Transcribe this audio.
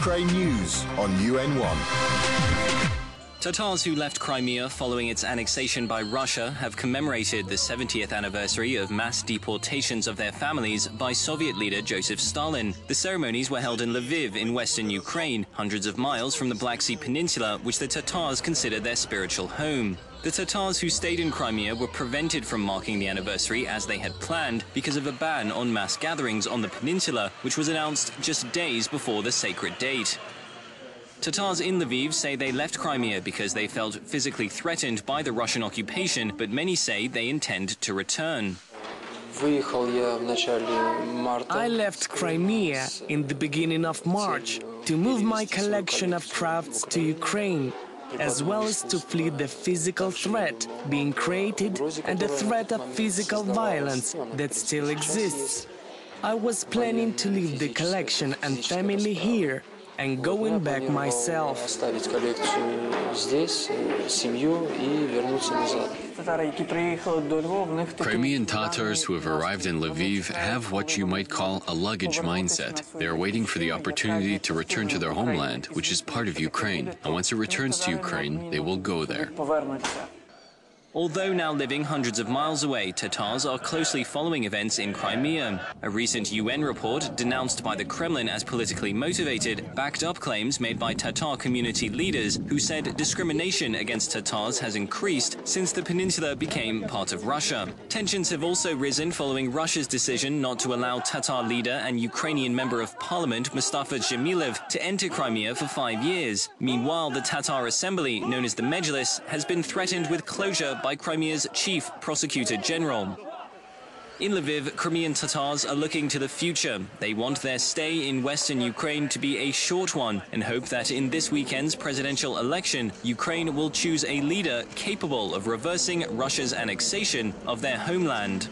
Ukraine news on UN1. Tatars who left Crimea following its annexation by Russia have commemorated the 70th anniversary of mass deportations of their families by Soviet leader Josef Stalin. The ceremonies were held in Lviv in western Ukraine, hundreds of miles from the Black Sea Peninsula, which the Tatars consider their spiritual home. The Tatars who stayed in Crimea were prevented from marking the anniversary as they had planned because of a ban on mass gatherings on the peninsula, which was announced just days before the sacred date. Tatars in Lviv say they left Crimea because they felt physically threatened by the Russian occupation, but many say they intend to return. I left Crimea in the beginning of March to move my collection of crafts to Ukraine, as well as to flee the physical threat being created and the threat of physical violence that still exists. I was planning to leave the collection and family here and going back myself. Crimean Tatars who have arrived in Lviv have what you might call a luggage mindset. They are waiting for the opportunity to return to their homeland, which is part of Ukraine. And once it returns to Ukraine, they will go there. Although now living hundreds of miles away, Tatars are closely following events in Crimea. A recent UN report, denounced by the Kremlin as politically motivated, backed up claims made by Tatar community leaders who said discrimination against Tatars has increased since the peninsula became part of Russia. Tensions have also risen following Russia's decision not to allow Tatar leader and Ukrainian member of parliament Mustafa Dzhemilev to enter Crimea for 5 years. Meanwhile, the Tatar assembly, known as the Mejlis, has been threatened with closure by Crimea's chief prosecutor general. In Lviv, Crimean Tatars are looking to the future. They want their stay in western Ukraine to be a short one and hope that in this weekend's presidential election, Ukraine will choose a leader capable of reversing Russia's annexation of their homeland.